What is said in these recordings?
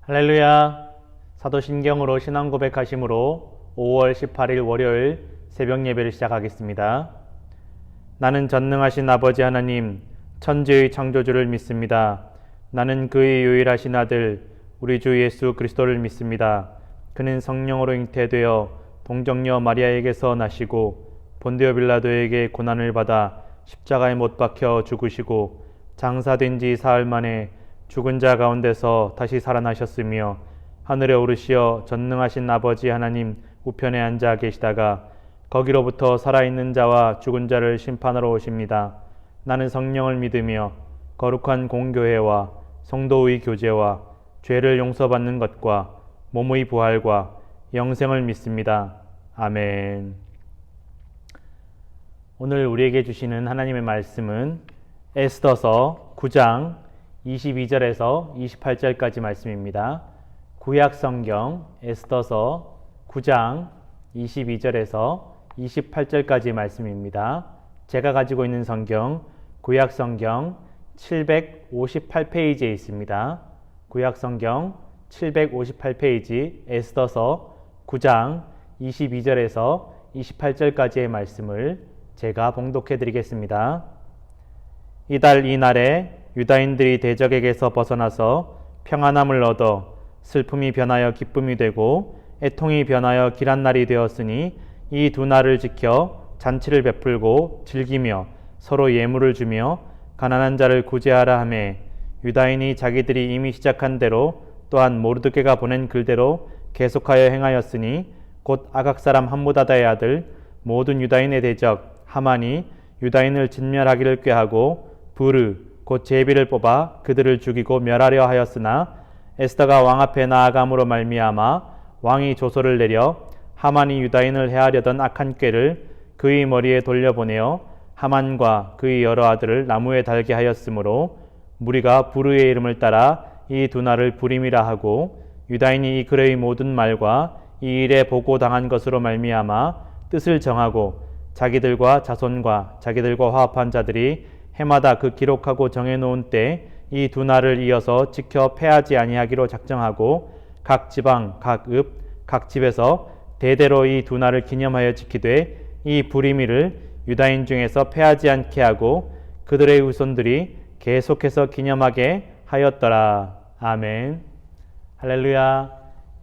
할렐루야. 사도신경으로 신앙 고백하심으로 5월 18일 월요일 새벽 예배를 시작하겠습니다. 나는 전능하신 아버지 하나님, 천지의 창조주를 믿습니다. 나는 그의 유일하신 아들, 우리 주 예수 그리스도를 믿습니다. 그는 성령으로 잉태되어 동정녀 마리아에게서 나시고 본디오 빌라도에게 고난을 받아 십자가에 못 박혀 죽으시고 장사된 지 사흘 만에 죽은 자 가운데서 다시 살아나셨으며 하늘에 오르시어 전능하신 아버지 하나님 우편에 앉아 계시다가 거기로부터 살아있는 자와 죽은 자를 심판하러 오십니다. 나는 성령을 믿으며 거룩한 공교회와 성도의 교제와 죄를 용서받는 것과 몸의 부활과 영생을 믿습니다. 아멘. 오늘 우리에게 주시는 하나님의 말씀은 에스더서 9장 22절에서 28절까지 말씀입니다. 구약성경 에스더서 9장 22절에서 28절까지 말씀입니다. 제가 가지고 있는 성경 구약성경 758페이지에 있습니다. 구약성경 758페이지 에스더서 9장 22절에서 28절까지의 말씀을 제가 봉독해 드리겠습니다. 이달 이날에 유다인들이 대적에게서 벗어나서 평안함을 얻어 슬픔이 변하여 기쁨이 되고 애통이 변하여 길한 날이 되었으니 이 두 날을 지켜 잔치를 베풀고 즐기며 서로 예물을 주며 가난한 자를 구제하라 하매 유다인이 자기들이 이미 시작한 대로 또한 모르드게가 보낸 글대로 계속하여 행하였으니 곧 아각 사람 함무다다의 아들 모든 유다인의 대적 하만이 유다인을 진멸하기를 꾀하고 부르 곧 제비를 뽑아 그들을 죽이고 멸하려 하였으나 에스더가 왕 앞에 나아감으로 말미암아 왕이 조서를 내려 하만이 유다인을 해하려던 악한 꾀를 그의 머리에 돌려보내어 하만과 그의 여러 아들을 나무에 달게 하였으므로 무리가 부르의 이름을 따라 이 두 날을 부림이라 하고 유다인이 이 글의 모든 말과 이 일에 보고당한 것으로 말미암아 뜻을 정하고 자기들과 자손과 자기들과 화합한 자들이 해마다 그 기록하고 정해놓은 때 이 두 날을 이어서 지켜 패하지 아니하기로 작정하고 각 지방, 각 읍, 각 집에서 대대로 이 두 날을 기념하여 지키되 이 부리미를 유다인 중에서 패하지 않게 하고 그들의 후손들이 계속해서 기념하게 하였더라. 아멘. 할렐루야.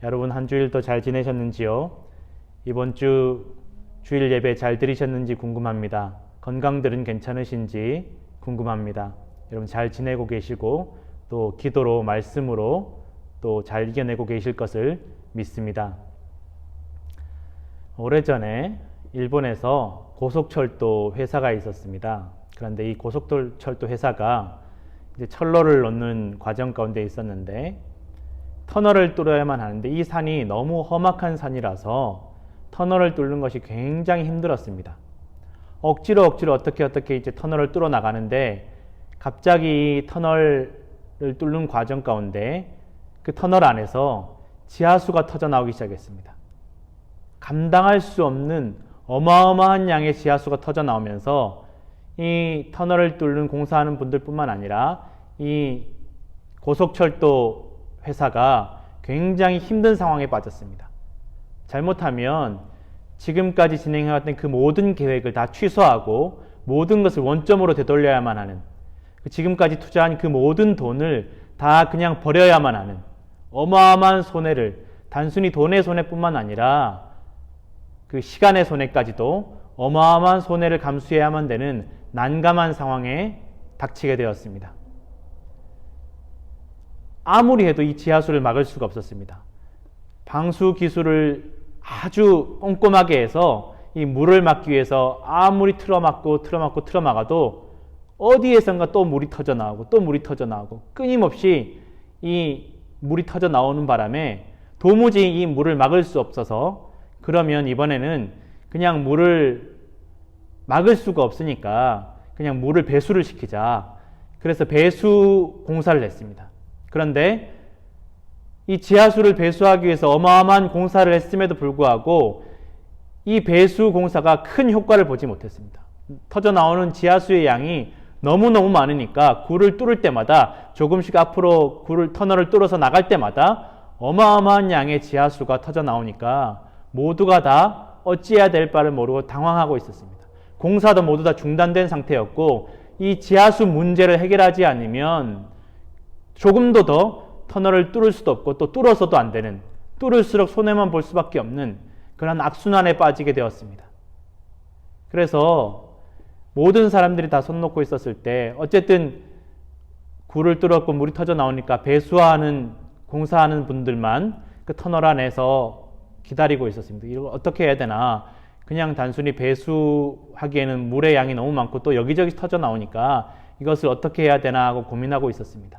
여러분 한 주일도 잘 지내셨는지요? 이번 주 주일 예배 잘 들으셨는지 궁금합니다. 건강들은 괜찮으신지 궁금합니다. 여러분 잘 지내고 계시고 또 기도로 말씀으로 또 잘 이겨내고 계실 것을 믿습니다. 오래전에 일본에서 고속철도 회사가 있었습니다. 그런데 이 고속철도 회사가 이제 철로를 놓는 과정 가운데 있었는데 터널을 뚫어야만 하는데 이 산이 너무 험악한 산이라서 터널을 뚫는 것이 굉장히 힘들었습니다. 억지로 어떻게 이제 터널을 뚫어 나가는데 갑자기 이 터널을 뚫는 과정 가운데 그 터널 안에서 지하수가 터져 나오기 시작했습니다. 감당할 수 없는 어마어마한 양의 지하수가 터져 나오면서 이 터널을 뚫는 공사하는 분들뿐만 아니라 이 고속철도 회사가 굉장히 힘든 상황에 빠졌습니다. 잘못하면 지금까지 진행해왔던 그 모든 계획을 다 취소하고 모든 것을 원점으로 되돌려야만 하는, 지금까지 투자한 그 모든 돈을 다 그냥 버려야만 하는 어마어마한 손해를, 단순히 돈의 손해뿐만 아니라 그 시간의 손해까지도 어마어마한 손해를 감수해야만 되는 난감한 상황에 닥치게 되었습니다. 아무리 해도 이 지하수를 막을 수가 없었습니다. 방수 기술을 아주 꼼꼼하게 해서 이 물을 막기 위해서 아무리 틀어막아도 어디에선가 또 물이 터져 나오고 끊임없이 이 물이 터져 나오는 바람에 도무지 이 물을 막을 수 없어서 그러면 이번에는 그냥 물을 막을 수가 없으니까 그냥 물을 배수를 시키자. 그래서 배수 공사를 했습니다. 그런데 이 지하수를 배수하기 위해서 어마어마한 공사를 했음에도 불구하고 이 배수 공사가 큰 효과를 보지 못했습니다. 터져 나오는 지하수의 양이 너무너무 많으니까 굴을 뚫을 때마다 조금씩 앞으로 터널을 뚫어서 나갈 때마다 어마어마한 양의 지하수가 터져 나오니까 모두가 다 어찌해야 될 바를 모르고 당황하고 있었습니다. 공사도 모두 다 중단된 상태였고 이 지하수 문제를 해결하지 않으면 조금도 더 터널을 뚫을 수도 없고 또 뚫어서도 안 되는, 뚫을수록 손해만 볼 수밖에 없는 그런 악순환에 빠지게 되었습니다. 그래서 모든 사람들이 다 손 놓고 있었을 때 어쨌든 굴을 뚫었고 물이 터져 나오니까 배수하는 공사하는 분들만 그 터널 안에서 기다리고 있었습니다. 이걸 어떻게 해야 되나, 그냥 단순히 배수하기에는 물의 양이 너무 많고 또 여기저기 터져 나오니까 이것을 어떻게 해야 되나 하고 고민하고 있었습니다.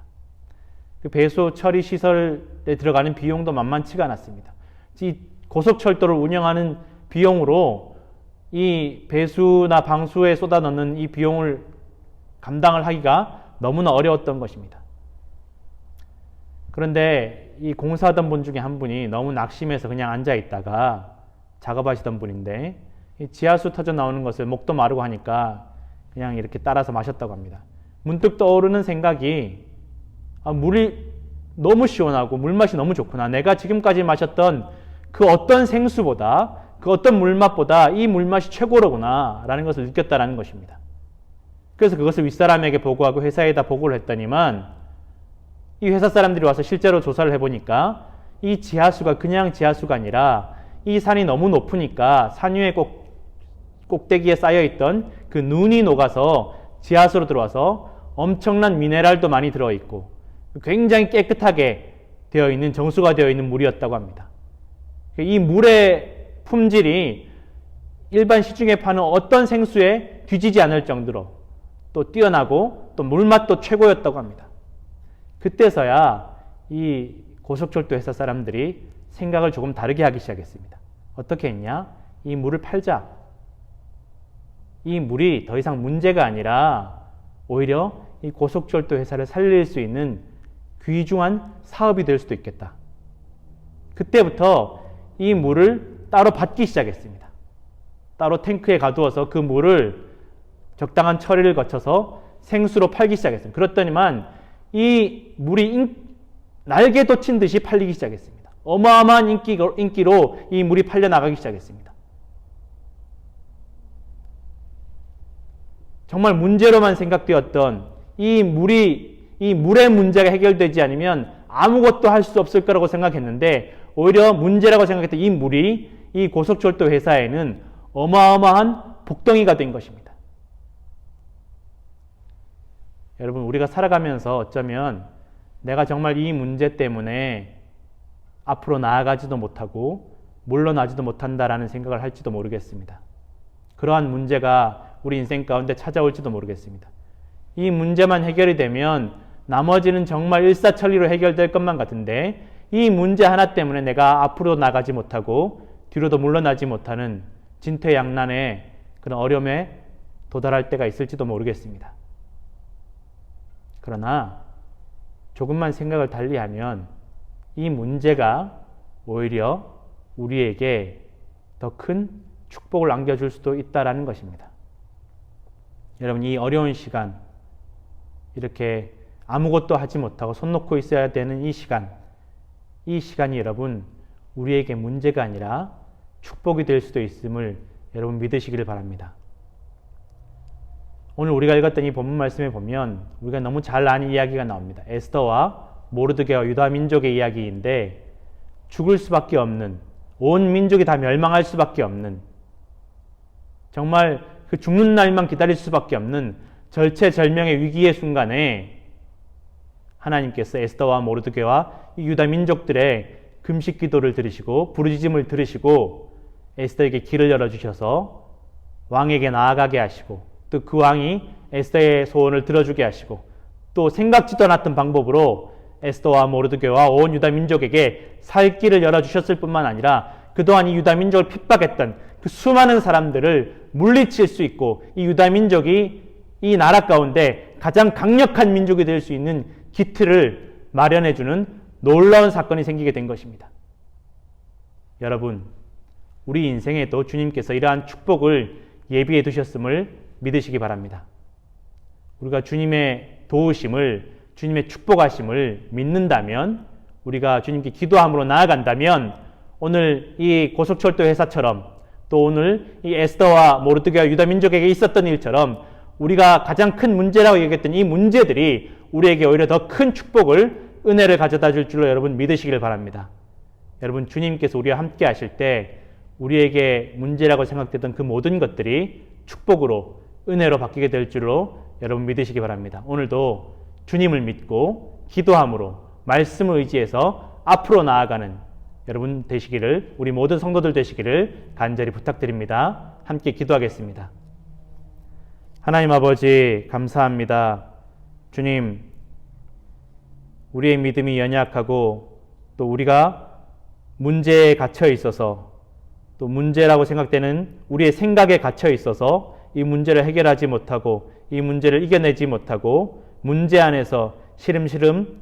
그 배수 처리 시설에 들어가는 비용도 만만치가 않았습니다. 이 고속철도를 운영하는 비용으로 이 배수나 방수에 쏟아 넣는 이 비용을 감당을 하기가 너무나 어려웠던 것입니다. 그런데 이 공사하던 분 중에 한 분이 너무 낙심해서 그냥 앉아 있다가, 작업하시던 분인데 이 지하수 터져 나오는 것을 목도 마르고 하니까 그냥 이렇게 따라서 마셨다고 합니다. 문득 떠오르는 생각이, 물이 너무 시원하고 물맛이 너무 좋구나. 내가 지금까지 마셨던 그 어떤 생수보다, 그 어떤 물맛보다 이 물맛이 최고로구나 라는 것을 느꼈다라는 것입니다. 그래서 그것을 윗사람에게 보고하고 회사에다 보고를 했더니만 이 회사 사람들이 와서 실제로 조사를 해보니까 이 지하수가 그냥 지하수가 아니라 이 산이 너무 높으니까 산 위에 꼭대기에 쌓여있던 그 눈이 녹아서 지하수로 들어와서 엄청난 미네랄도 많이 들어있고 굉장히 깨끗하게 되어 있는, 정수가 되어 있는 물이었다고 합니다. 이 물의 품질이 일반 시중에 파는 어떤 생수에 뒤지지 않을 정도로 또 뛰어나고 또 물맛도 최고였다고 합니다. 그때서야 이 고속철도 회사 사람들이 생각을 조금 다르게 하기 시작했습니다. 어떻게 했냐? 이 물을 팔자. 이 물이 더 이상 문제가 아니라 오히려 이 고속철도 회사를 살릴 수 있는 귀중한 사업이 될 수도 있겠다. 그때부터 이 물을 따로 받기 시작했습니다. 따로 탱크에 가두어서 그 물을 적당한 처리를 거쳐서 생수로 팔기 시작했습니다. 그렇더니만 이 물이 날개 돋친 듯이 팔리기 시작했습니다. 어마어마한 인기로 이 물이 팔려나가기 시작했습니다. 정말 문제로만 생각되었던 이 물의 문제가 해결되지 않으면 아무것도 할 수 없을 거라고 생각했는데 오히려 문제라고 생각했던 이 물이 이 고속철도 회사에는 어마어마한 복덩이가 된 것입니다. 여러분, 우리가 살아가면서 어쩌면 내가 정말 이 문제 때문에 앞으로 나아가지도 못하고 물러나지도 못한다라는 생각을 할지도 모르겠습니다. 그러한 문제가 우리 인생 가운데 찾아올지도 모르겠습니다. 이 문제만 해결이 되면 나머지는 정말 일사천리로 해결될 것만 같은데 이 문제 하나 때문에 내가 앞으로 나가지 못하고 뒤로도 물러나지 못하는 진퇴양난의 그런 어려움에 도달할 때가 있을지도 모르겠습니다. 그러나 조금만 생각을 달리하면 이 문제가 오히려 우리에게 더 큰 축복을 안겨줄 수도 있다라는 것입니다. 여러분, 이 어려운 시간, 이렇게 아무것도 하지 못하고 손 놓고 있어야 되는 이 시간이 여러분 우리에게 문제가 아니라 축복이 될 수도 있음을 여러분 믿으시기를 바랍니다. 오늘 우리가 읽었던 이 본문 말씀에 보면 우리가 너무 잘 아는 이야기가 나옵니다. 에스더와 모르드게와 유다 민족의 이야기인데 죽을 수밖에 없는, 온 민족이 다 멸망할 수밖에 없는, 정말 그 죽는 날만 기다릴 수밖에 없는 절체절명의 위기의 순간에 하나님께서 에스더와 모르드게와 유다 민족들의 금식 기도를 들으시고 부르짖음을 들으시고 에스더에게 길을 열어주셔서 왕에게 나아가게 하시고 또 그 왕이 에스더의 소원을 들어주게 하시고 또 생각지도 않았던 방법으로 에스더와 모르드게와 온 유다 민족에게 살 길을 열어주셨을 뿐만 아니라 그동안 이 유다 민족을 핍박했던 그 수많은 사람들을 물리칠 수 있고 이 유다 민족이 이 나라 가운데 가장 강력한 민족이 될 수 있는 기틀을 마련해주는 놀라운 사건이 생기게 된 것입니다. 여러분, 우리 인생에도 주님께서 이러한 축복을 예비해 두셨음을 믿으시기 바랍니다. 우리가 주님의 도우심을, 주님의 축복하심을 믿는다면 우리가 주님께 기도함으로 나아간다면 오늘 이 고속철도 회사처럼 또 오늘 이 에스더와 모르드게와 유다 민족에게 있었던 일처럼 우리가 가장 큰 문제라고 얘기했던 이 문제들이 우리에게 오히려 더 큰 축복을, 은혜를 가져다 줄 줄로 여러분 믿으시길 바랍니다. 여러분, 주님께서 우리와 함께 하실 때 우리에게 문제라고 생각됐던 그 모든 것들이 축복으로, 은혜로 바뀌게 될 줄로 여러분 믿으시기 바랍니다. 오늘도 주님을 믿고 기도함으로 말씀을 의지해서 앞으로 나아가는 여러분 되시기를, 우리 모든 성도들 되시기를 간절히 부탁드립니다. 함께 기도하겠습니다. 하나님 아버지, 감사합니다. 주님, 우리의 믿음이 연약하고 또 우리가 문제에 갇혀 있어서, 또 문제라고 생각되는 우리의 생각에 갇혀 있어서 이 문제를 해결하지 못하고 이 문제를 이겨내지 못하고 문제 안에서 시름시름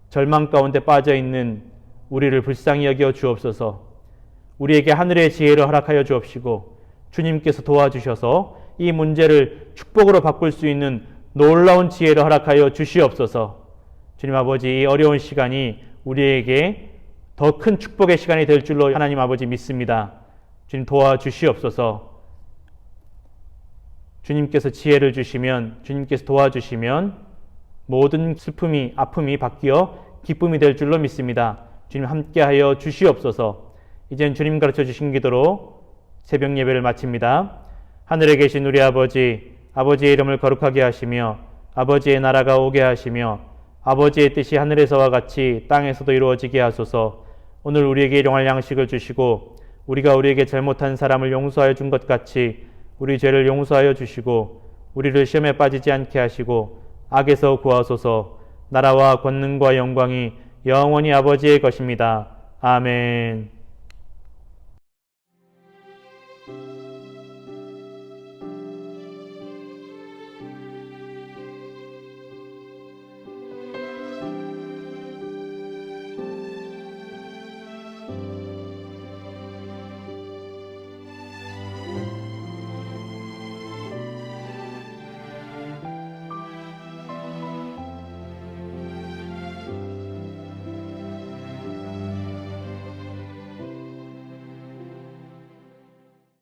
절망 가운데 빠져 있는 우리를 불쌍히 여겨 주옵소서. 우리에게 하늘의 지혜를 허락하여 주옵시고 주님께서 도와주셔서 이 문제를 축복으로 바꿀 수 있는 놀라운 지혜를 허락하여 주시옵소서. 주님 아버지, 이 어려운 시간이 우리에게 더 큰 축복의 시간이 될 줄로 하나님 아버지 믿습니다. 주님 도와주시옵소서. 주님께서 지혜를 주시면, 주님께서 도와주시면 모든 슬픔이, 아픔이 바뀌어 기쁨이 될 줄로 믿습니다. 주님 함께하여 주시옵소서. 이젠 주님 가르쳐 주신 기도로 새벽 예배를 마칩니다. 하늘에 계신 우리 아버지, 아버지의 이름을 거룩하게 하시며 아버지의 나라가 오게 하시며 아버지의 뜻이 하늘에서와 같이 땅에서도 이루어지게 하소서. 오늘 우리에게 일용할 양식을 주시고 우리가 우리에게 잘못한 사람을 용서하여 준 것 같이 우리 죄를 용서하여 주시고 우리를 시험에 빠지지 않게 하시고 악에서 구하소서. 나라와 권능과 영광이 영원히 아버지의 것입니다. 아멘.